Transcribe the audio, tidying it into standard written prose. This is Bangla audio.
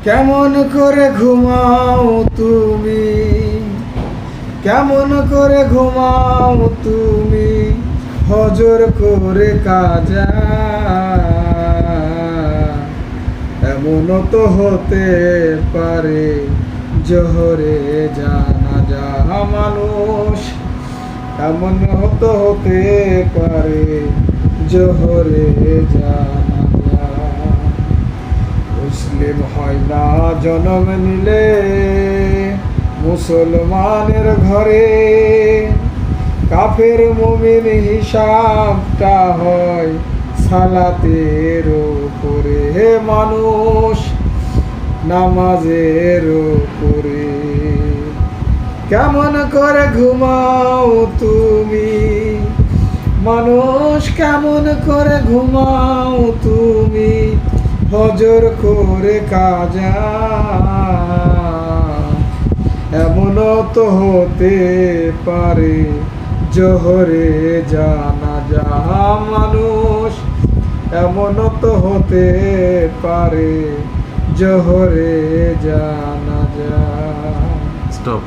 কেমন করে ঘুমাও তুমি, কেমন করে ঘুমাও তুমি, হজর করে কাজা। এমনও তো হতে পারে জোহরে জানাজা মানুষ, এমন তো হতে পারে জোহরে জানাজা। মুসলিম হয় না জন্ম নিলে মুসলমানের ঘরে, কাফের মুমিন হিসাবটা হয় সালাতের উপরে। হে মানুষ নামাজের উপরে। কেমন করে ঘুমাও তুমি মানুষ, কেমন করে ঘুমাও তুমি, হজর করে কাজা। এমনও তো হতে পারে জোহরে জানাজা মানুষ, এমনও তো হতে পারে জোহরে জানাজা। স্টপ।